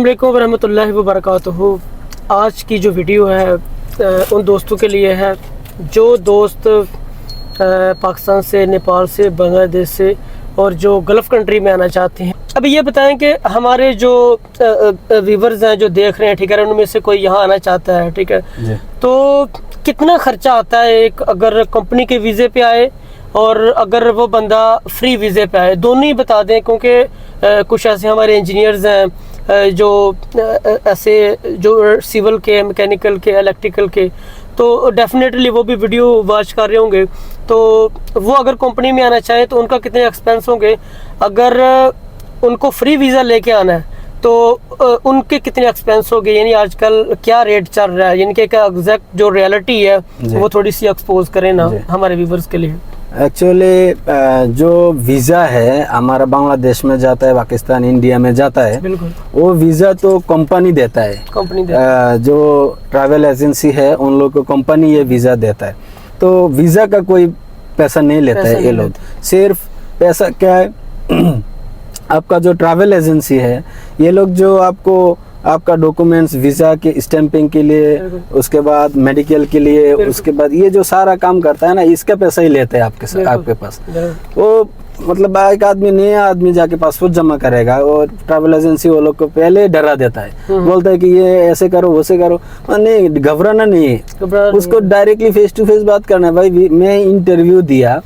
अस्सलामुअलैकुम वरहमतुल्लाहि वबरकातुहू। आज की जो वीडियो है उन दोस्तों के लिए है जो दोस्त पाकिस्तान से, नेपाल से, बांग्लादेश से और जो गल्फ़ कंट्री में आना चाहते हैं। अभी ये बताएं कि हमारे जो व्यूवर्स हैं जो देख रहे हैं, ठीक है, उनमें से कोई यहाँ आना चाहता है, ठीक है, तो कितना ख़र्चा आता है एक अगर कंपनी के वीज़े पे आए और अगर वो बंदा फ्री वीज़े पे आए, दोनों ही बता दें। क्योंकि कुछ ऐसे हमारे इंजीनियर्स हैं जो ऐसे जो सिविल के, मैकेनिकल के, इलेक्ट्रिकल के, तो डेफिनेटली वो भी वीडियो वॉच कर रहे होंगे। तो वो अगर कंपनी में आना चाहे तो उनका कितने एक्सपेंस होंगे, अगर उनको फ्री वीज़ा लेके आना है तो उनके कितने एक्सपेंस हो गए, यानी आजकल क्या रेट चल रहा है, यानी कि एग्जैक्ट जो रियलिटी है वो थोड़ी सी एक्सपोज करें ना हमारे व्यूवर्स के लिए। एक्चुअली जो वीज़ा है हमारा बांग्लादेश में जाता है, पाकिस्तान, इंडिया में जाता है, बिल्कुल वो वीज़ा तो कंपनी देता है। जो ट्रैवल एजेंसी है उन लोग को कंपनी ये वीज़ा देता है, तो वीज़ा का कोई पैसा नहीं लेता है ये लोग। सिर्फ पैसा क्या है आपका जो ट्रैवल एजेंसी है, ये लोग जो आपको आपका डॉक्यूमेंट्स, वीज़ा के स्टैंपिंग के लिए, उसके बाद मेडिकल के लिए, उसके बाद ये जो सारा काम करता है ना, इसका पैसा ही लेते हैं आपके पास। वो मतलब एक आदमी, नया आदमी जाके पासपोर्ट जमा करेगा और ट्रैवल एजेंसी वो लोग को पहले डरा देता है, बोलता है कि ये ऐसे करो, वैसे करो। नहीं, घबराना नहीं है, उसको डायरेक्टली फेस टू फेस बात करना है। भाई मैं इंटरव्यू दिया,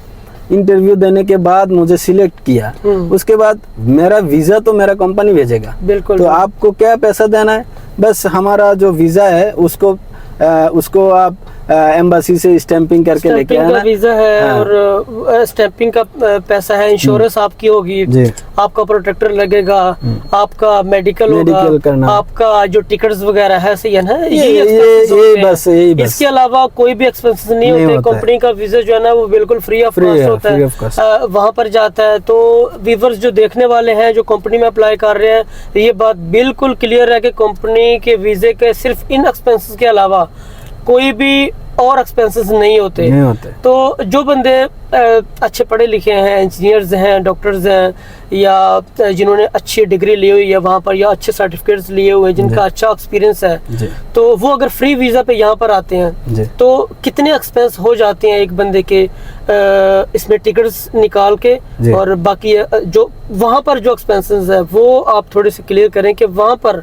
इंटरव्यू देने के बाद मुझे सिलेक्ट किया, उसके बाद मेरा वीज़ा तो मेरा कंपनी भेजेगा। बिल्कुल। तो आपको क्या पैसा देना है, बस हमारा जो वीज़ा है उसको आप एम्बासी से स्टैंपिंग करके लेके आना। वीज़ा है। हाँ। और स्टैंपिंग का पैसा है, इंश्योरेंस आपकी होगी, आपका प्रोटेक्टर लगेगा, आपका मेडिकल होगा, आपका जो टिकट्स वगैरह है, सही है ना, यही बस। इसके अलावा कोई भी एक्सपेंसेस नहीं होते। कंपनी का वीज़ा जो है ना वो बिल्कुल फ्री ऑफ कॉस्ट होता है, वहाँ पर जाता है। तो व्यूअर्स जो देखने वाले हैं जो कंपनी में अप्लाई कर रहे हैं, ये बात बिल्कुल क्लियर है कि कंपनी के वीज़े के सिर्फ इन एक्सपेंसेस के अलावा कोई भी और एक्सपेंसेस नहीं होते। तो जो बंदे अच्छे पढ़े लिखे हैं, इंजीनियर्स हैं, डॉक्टर्स हैं, या जिन्होंने अच्छी डिग्री ली हुई है वहाँ पर, या अच्छे सर्टिफिकेट्स लिए हुए हैं, जिनका अच्छा एक्सपीरियंस है, तो वो अगर फ्री वीज़ा पे यहाँ पर आते हैं तो कितने एक्सपेंस हो जाते हैं एक बंदे के इसमें टिकट्स निकाल के, और बाकी जो वहाँ पर जो एक्सपेंसेस है वो आप थोड़े से क्लियर करें कि वहाँ पर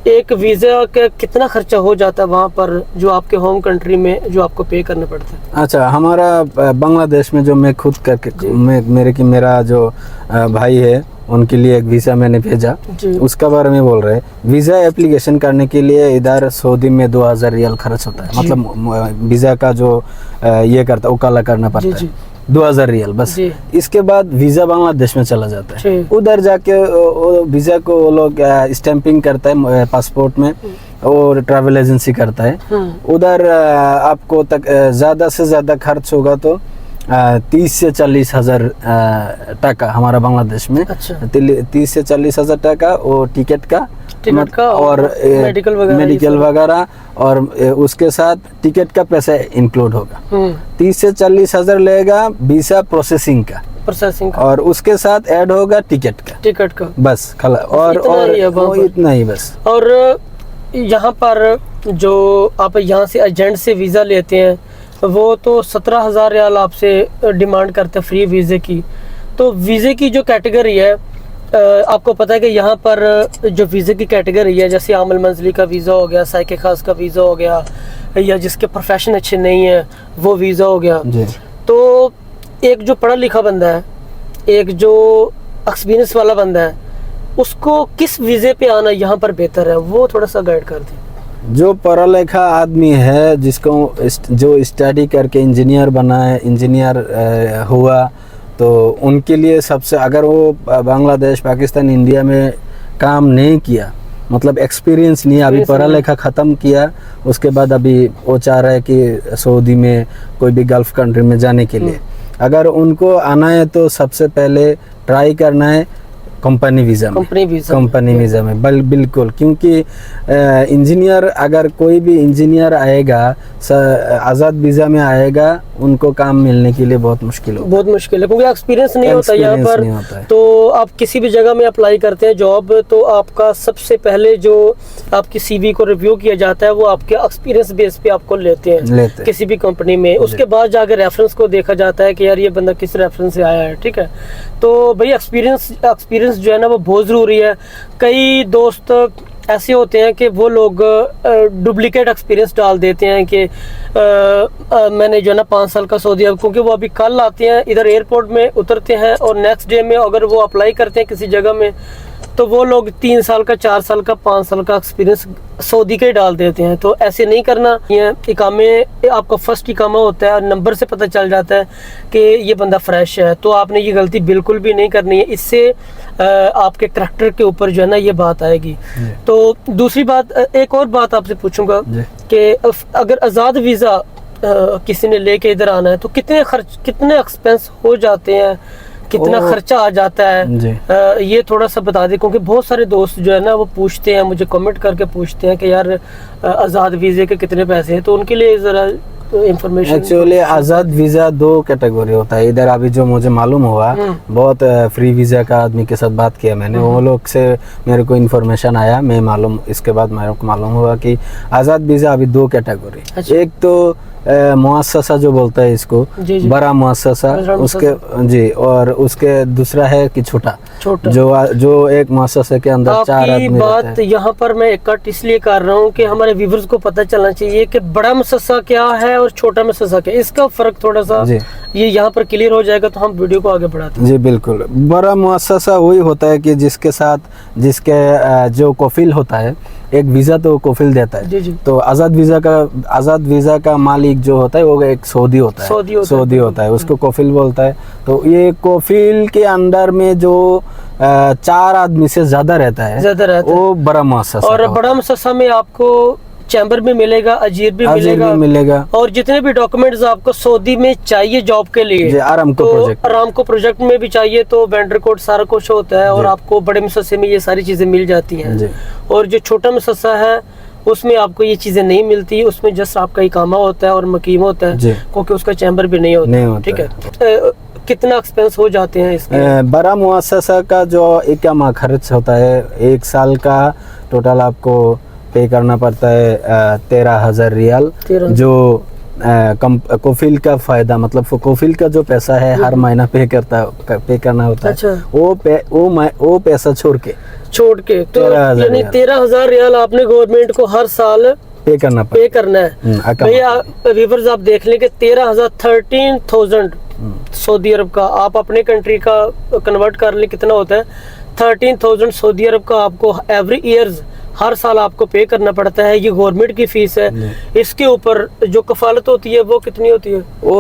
एक वीज़ा का कितना खर्चा हो जाता है वहाँ पर जो आपके होम कंट्री में जो आपको पे करना पड़ता है। अच्छा, हमारा बांग्लादेश में जो मैं खुद करके मेरा जो भाई है उनके लिए एक वीज़ा मैंने भेजा, उसका बारे में बोल रहे हैं। वीज़ा एप्लीकेशन करने के लिए इधर सऊदी में 2000 रियाल खर्च होता है, मतलब वीज़ा का जो ये करता है उकाला करना पड़ता है, 2000 रियाल बस। इसके बाद वीज़ा बांग्लादेश में चला जाता है, उधर जाके वीज़ा को वो लोग स्टैंपिंग करता है पासपोर्ट में, और ट्रैवल एजेंसी करता है। उधर आपको तक ज़्यादा से ज़्यादा खर्च होगा तो 30 से 40 हज़ार टका हमारा बांग्लादेश में। 30 से 40 हज़ार टका और टिकट का और मेडिकल वगैरह, और उसके साथ टिकट का पैसा इंक्लूड होगा। 30 से 40 हज़ार लेगा वीज़ा प्रोसेसिंग का, और उसके साथ ऐड होगा टिकट का बस खला, और इतना ही बस। और यहाँ पर जो आप यहाँ से एजेंट से वीज़ा लेते हैं वो तो 17,000 रियाल आपसे डिमांड करते हैं फ्री वीज़े की। तो वीज़े की जो कैटेगरी है, आपको पता है कि यहाँ पर जो वीज़े की कैटेगरी है, जैसे आमल मंजली का वीज़ा हो गया, साइके खास का वीज़ा हो गया, या जिसके प्रोफेशन अच्छे नहीं है वो वीज़ा हो गया। तो एक जो पढ़ा लिखा बंदा है, एक जो एक्सपीरियंस वाला बंदा है, उसको किस वीज़े पे आना यहाँ पर बेहतर है, वो थोड़ा सा गाइड कर दें। जो पढ़ा लिखा आदमी है, जिसको जो स्टडी करके इंजीनियर बना है, इंजीनियर हुआ, तो उनके लिए सबसे, अगर वो बांग्लादेश, पाकिस्तान, इंडिया में काम नहीं किया, मतलब एक्सपीरियंस नहीं, अभी पढ़ा लिखा ख़त्म किया, उसके बाद अभी वो चाह रहा है कि सऊदी में कोई भी गल्फ़ कंट्री में जाने के लिए, अगर उनको आना है तो सबसे पहले ट्राई करना है कंपनी वीज़ा में, कंपनी वीज़ा में बिल्कुल, क्योंकि इंजीनियर, अगर कोई भी इंजीनियर आएगा आज़ाद वीज़ा में आएगा, उनको काम मिलने के लिए बहुत मुश्किल होगा, बहुत मुश्किल है, क्योंकि एक्सपीरियंस नहीं होता यहाँ पर। तो आप किसी भी जगह में अप्लाई करते हैं जॉब, तो आपका सबसे पहले जो आपकी सीवी को रिव्यू किया जाता है वो आपके एक्सपीरियंस बेस पे आपको लेते हैं किसी भी कंपनी में। उसके बाद जाकर रेफरेंस को देखा जाता है कि यार ये बंदा किस रेफरेंस से आया है, ठीक है। तो भाई एक्सपीरियंस जो है ना वो बहुत ज़रूरी है। कई दोस्त ऐसे होते हैं कि वो लोग डुप्लीकेट एक्सपीरियंस डाल देते हैं कि मैंने जो है ना 5 साल का सऊदी अरब, क्योंकि वो अभी कल आते हैं इधर एयरपोर्ट में उतरते हैं और नेक्स्ट डे में अगर वो अप्लाई करते हैं किसी जगह में, तो वो लोग 3 साल का, 4 साल का, 5 साल का एक्सपीरियंस सऊदी के डाल देते हैं। तो ऐसे नहीं करना। ये इकामे, आपका फर्स्ट इकामा होता है और नंबर से पता चल जाता है कि ये बंदा फ्रेश है, तो आपने ये गलती बिल्कुल भी नहीं करनी है। इससे आपके करैक्टर के ऊपर जो है ना ये बात आएगी। तो दूसरी बात, एक और बात आपसे पूछूंगा कि अगर आज़ाद वीज़ा किसी ने लेके इधर आना है तो कितने एक्सपेंस हो जाते हैं, कितना खर्चा आ जाता है, ये थोड़ा सा बता दें, क्योंकि बहुत सारे दोस्त जो है ना वो पूछते हैं, मुझे कमेंट करके पूछते हैं कि यार आज़ाद वीज़े के कितने पैसे हैं, तो उनके लिए ज़रा इंफॉर्मेशन। एक्चुअली आज़ाद वीज़ा 2 कैटेगरी होता है इधर। अभी जो मुझे मालूम हुआ, बहुत फ्री वीज़ा का आदमी के साथ बात किया मैंने, वो लोग से मेरे को इन्फॉर्मेशन आया, मैं मालूम, इसके बाद मेरे को मालूम हुआ कि आज़ाद वीज़ा अभी 2 कैटेगरी। अच्छा। एक तो मुअस्ससा जो बोलता है इसको, बड़ा मुअस्ससा, उसके जी, और उसके दूसरा है कि छोटा जो एक मुअस्ससे के अंदर 4 आदमी रहते हैं। यहाँ पर मैं एक कट इसलिए कर रहा हूँ कि हमारे व्यूअर्स को पता चलना चाहिए कि बड़ा मुअस्ससा क्या है और छोटा मुअस्ससा क्या है, इसका फर्क थोड़ा सा ये यहाँ पर क्लियर हो जाएगा तो हम वीडियो को आगे बढ़ाते हैं। जी बिल्कुल। बड़ा मुअस्ससा वही होता है कि जिसके जो कफील होता है, एक वीज़ा तो कफील देता है। जी। तो आज़ाद वीज़ा का मालिक जो होता है वो एक सऊदी होता है, उसको कफील बोलता है। तो ये कफील के अंडर में जो 4 आदमी से ज्यादा रहता है वो बड़ा मुअस्ससा। और बड़ा मुअस्ससा में आपको चैम्बर भी मिलेगा, अजीर भी मिलेगा, और जितने भी डॉक्यूमेंट्स आपको सऊदी में चाहिए जॉब के लिए, आरामको प्रोजेक्ट में भी चाहिए, तो वेंडर कोड सारा कुछ होता है और आपको बड़े मुअस्ससे में ये सारी चीजें मिल जाती हैं। और जो छोटा मुअस्ससा है उसमें आपको ये चीजें नहीं मिलती, उसमें जस्ट आपका इकामा होता है और मकीम होता है, क्योंकि उसका चैम्बर भी नहीं होता। ठीक है। कितना एक्सपेंस हो जाते हैं इसमें? बड़ा मुअस्ससा का जो इकामा खर्च होता है 1 साल का टोटल आपको पे करना पड़ता है 13,000 रियाल, जो कफील का फायदा, मतलब कफील का जो पैसा है हर महीना पे करना होता है। अच्छा। वो पैसा छोड़ के तो यानी 13,000 रियाल आपने गवर्नमेंट को हर साल पे करना है। भैया व्यूअर्स आप देख लें कि 13,000 सऊदी अरब का आप अपने कंट्री का कन्वर्ट कर ले कितना होता है, 13,000 सऊदी अरब का आपको एवरी ईयर्स हर साल आपको पे करना पड़ता है। ये गवर्नमेंट की फीस है। इसके ऊपर जो कफालत होती है वो कितनी होती है? वो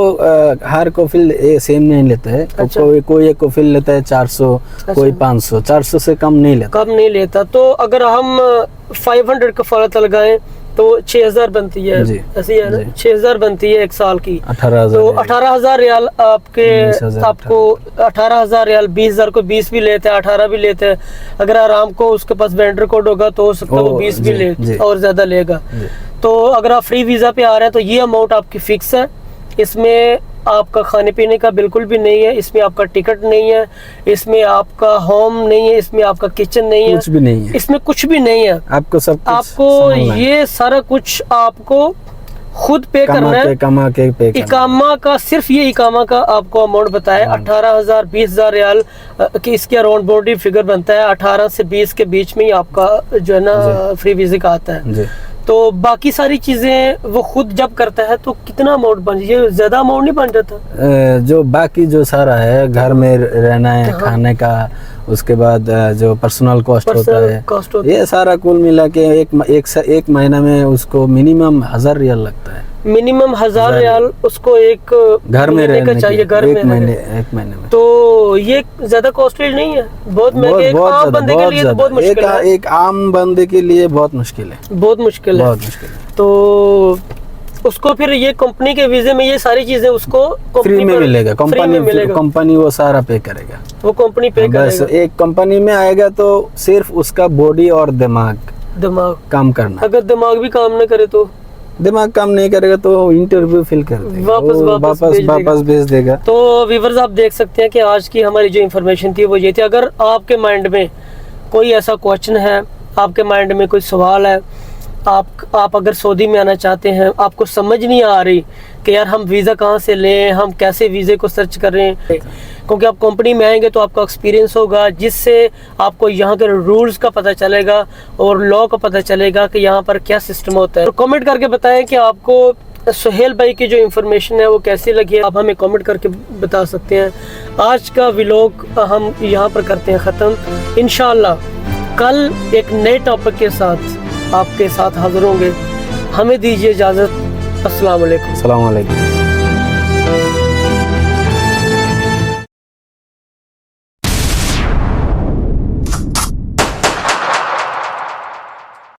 हर कफील सेम नहीं लेता है। अच्छा। कोई एक कफील लेता है 400, कोई 500, 400 से कम नहीं लेता। तो अगर हम 500 कफालत लगाएं तो 6,000 बनती है, ऐसी है ना, 6,000 बनती है 1 साल की। 18,000 तो 18,000 रियाल आपको 18,000 रियाल, 20,000 को 20 भी लेते हैं, 18 भी लेते हैं। अगर आराम को उसके पास वेंडर कोड होगा तो हो सकता है वो 20 भी ले और ज्यादा लेगा। तो अगर आप फ्री वीजा पे आ रहे हैं तो ये अमाउंट आपकी फिक्स है, इसमें आपका खाने पीने का बिल्कुल भी नहीं है, इसमें आपका टिकट नहीं है, इसमें आपका होम नहीं है, इसमें आपका किचन नहीं है, कुछ भी नहीं है, इसमें कुछ भी नहीं है। आपको ये सारा कुछ आपको खुद पे करना है। कमा के पे इकामा का, सिर्फ ये इकामा का आपको अमाउंट बताया 18,000 20,000 रियाल कि इसके अराउंड बॉडी फिगर बनता है 18 से 20 के बीच में ही आपका जो है ना फ्री वीजा का आता है। तो बाकी सारी चीजें वो खुद जब करता है तो कितना अमाउंट बन, ये ज्यादा अमाउंट नहीं बन जाता? जो बाकी जो सारा है, घर में रहना है, खाने का, उसके बाद जो पर्सनल कॉस्ट होता है, ये सारा कुल मिला के एक महीना में उसको मिनिमम 1,000 रियाल लगता है। मिनिमम 1,000 रियाल उसको एक घर में रहने का चाहिए, घर में एक महीने में। तो ये ज्यादा कॉस्टली नहीं है, बहुत महंगे एक आम बंदे के लिए तो बहुत मुश्किल है। एक आम बंदे के लिए बहुत मुश्किल है, बहुत मुश्किल है। तो उसको फिर ये कंपनी के वीजे में ये सारी चीजें उसको फ्री में मिलेगा, कंपनी वो सारा पे करेगा, वो कंपनी पे करेगा। एक कंपनी में आएगा तो सिर्फ उसका बॉडी और दिमाग काम करना। अगर दिमाग भी काम न करे तो, दिमाग काम नहीं करेगा तो इंटरव्यू फिल कर देगा, वापस भेज देगा। तो व्यूअर्स आप देख सकते हैं कि आज की हमारी जो इन्फॉर्मेशन थी वो ये थी। अगर आपके माइंड में कोई ऐसा क्वेश्चन है, आपके माइंड में कोई सवाल है, आप अगर सऊदी में आना चाहते हैं, आपको समझ नहीं आ रही कि यार हम वीज़ा कहाँ से लें, हम कैसे वीज़े को सर्च कर रहे हैं, क्योंकि आप कंपनी में आएंगे तो आपका एक्सपीरियंस होगा, जिससे आपको यहाँ के रूल्स का पता चलेगा और लॉ का पता चलेगा कि यहाँ पर क्या सिस्टम होता है। तो कमेंट करके बताएं कि आपको सुहेल भाई की जो इन्फॉर्मेशन है वो कैसी लगी है, आप हमें कमेंट करके बता सकते हैं। आज का व्लॉग हम यहाँ पर करते हैं ख़त्म। इंशाल्लाह कल एक नए टॉपिक के साथ आपके साथ हाजिर होंगे। हमें दीजिए इजाज़त। अस्सलाम वालेकुम।